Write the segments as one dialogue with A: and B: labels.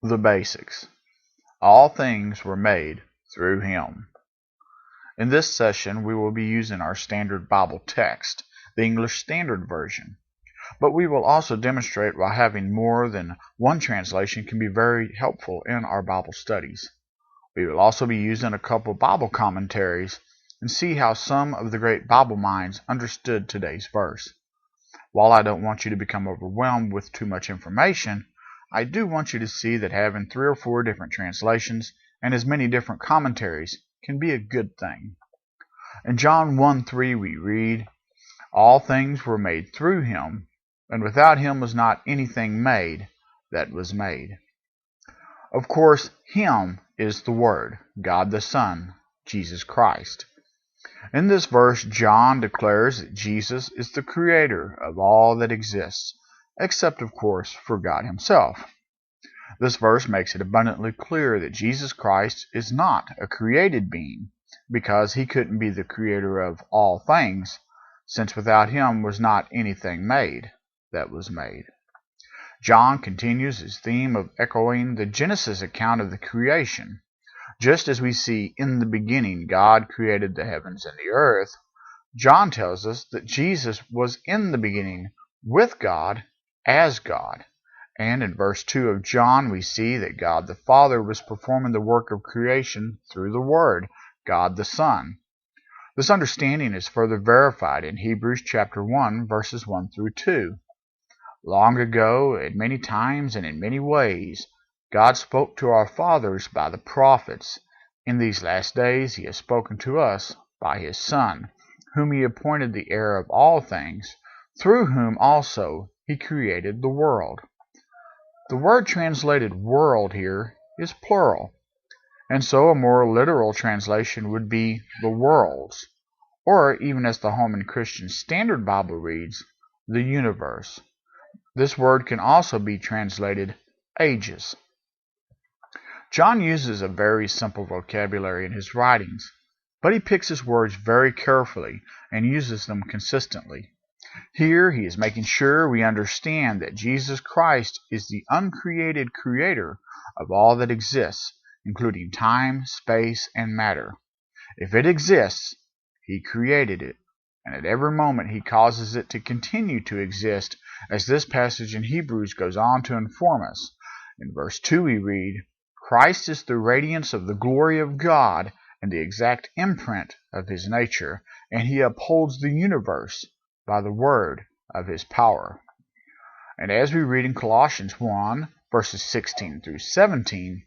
A: The basics. All things were made through him. In this session, we will be using our standard Bible text, the English Standard Version, but we will also demonstrate why having more than one translation can be very helpful in our Bible studies. We will also be using a couple Bible commentaries and see how some of the great Bible minds understood today's verse. While I don't want you to become overwhelmed with too much information, I do want you to see that having 3 or 4 different translations and as many different commentaries can be a good thing. In John 1:3 we read, "All things were made through him, and without him was not anything made that was made." Of course, him is the Word, God the Son, Jesus Christ. In this verse, John declares that Jesus is the creator of all that exists, except, of course, for God himself. This verse makes it abundantly clear that Jesus Christ is not a created being, because he couldn't be the creator of all things, since without him was not anything made that was made. John continues his theme of echoing the Genesis account of the creation. Just as we see in the beginning God created the heavens and the earth, John tells us that Jesus was in the beginning with God as God. And in verse 2 of John we see that God the Father was performing the work of creation through the Word, God the Son. This understanding is further verified in Hebrews chapter 1, verses 1 through 2. Long ago, at many times and in many ways, God spoke to our fathers by the prophets. In these last days he has spoken to us by his Son, whom he appointed the heir of all things, through whom also he created the world. The word translated world here is plural, and so a more literal translation would be the worlds, or even as the Holman Christian Standard Bible reads, the universe. This word can also be translated ages. John uses a very simple vocabulary in his writings, but he picks his words very carefully and uses them consistently. Here he is making sure we understand that Jesus Christ is the uncreated creator of all that exists, including time, space, and matter. If it exists, he created it, and at every moment he causes it to continue to exist, as this passage in Hebrews goes on to inform us. In verse 2 we read, "Christ is the radiance of the glory of God and the exact imprint of his nature, and he upholds the universe by the word of his power." And as we read in Colossians 1, verses 16 through 17,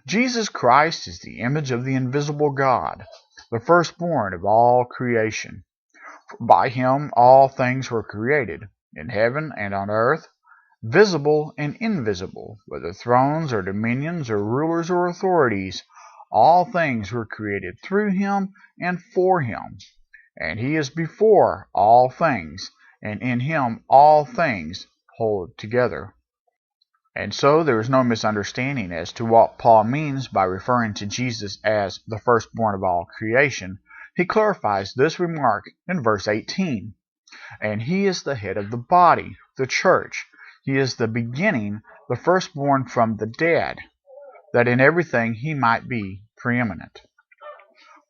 A: Jesus Christ is the image of the invisible God, the firstborn of all creation. For by him all things were created, in heaven and on earth, visible and invisible, whether thrones or dominions or rulers or authorities. All things were created through him and for him. And he is before all things, and in him all things hold together. And so there is no misunderstanding as to what Paul means by referring to Jesus as the firstborn of all creation. He clarifies this remark in verse 18. "And he is the head of the body, the church. He is the beginning, the firstborn from the dead, that in everything he might be preeminent."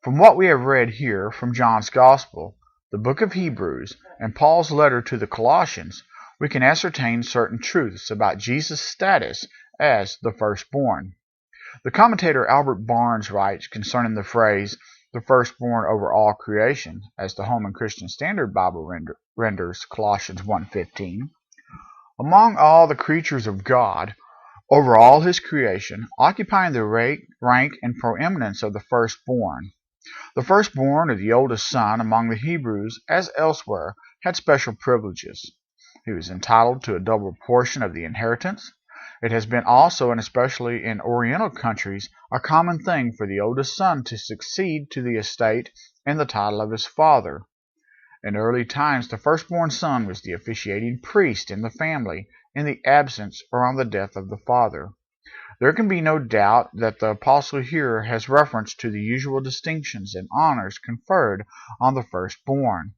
A: From what we have read here from John's Gospel, the book of Hebrews, and Paul's letter to the Colossians, we can ascertain certain truths about Jesus' status as the firstborn. The commentator Albert Barnes writes concerning the phrase, "the firstborn over all creation," as the Holman Christian Standard Bible renders Colossians 1:15, "Among all the creatures of God, over all his creation, occupying the rank and proeminence of the firstborn. The firstborn, or the oldest son, among the Hebrews, as elsewhere, had special privileges. He was entitled to a double portion of the inheritance. It has been also, and especially in Oriental countries, a common thing for the oldest son to succeed to the estate and the title of his father. In early times, the firstborn son was the officiating priest in the family in the absence or on the death of the father. There can be no doubt that the apostle here has reference to the usual distinctions and honors conferred on the firstborn,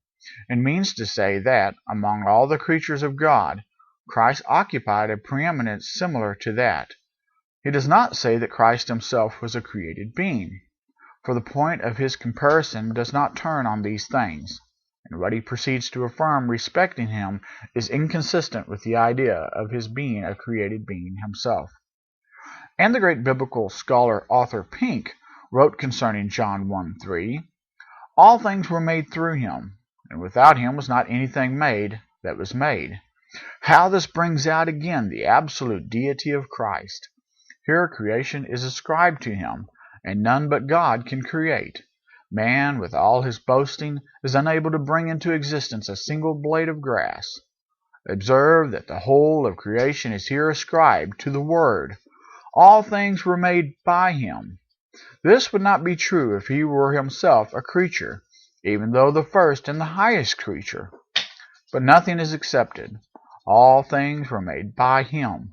A: and means to say that, among all the creatures of God, Christ occupied a preeminence similar to that. He does not say that Christ himself was a created being, for the point of his comparison does not turn on these things, and what he proceeds to affirm respecting him is inconsistent with the idea of his being a created being himself. And the great biblical scholar Arthur Pink wrote concerning John 1:3, "All things were made through him, and without him was not anything made that was made." How this brings out again the absolute deity of Christ. Here creation is ascribed to him, and none but God can create. Man, with all his boasting, is unable to bring into existence a single blade of grass. Observe that the whole of creation is here ascribed to the Word. All things were made by him. This would not be true if he were himself a creature, even though the first and the highest creature. But nothing is excepted. All things were made by him.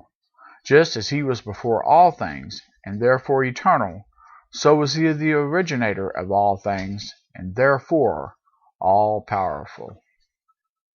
A: Just as he was before all things, and therefore eternal, so was he the originator of all things, and therefore all-powerful.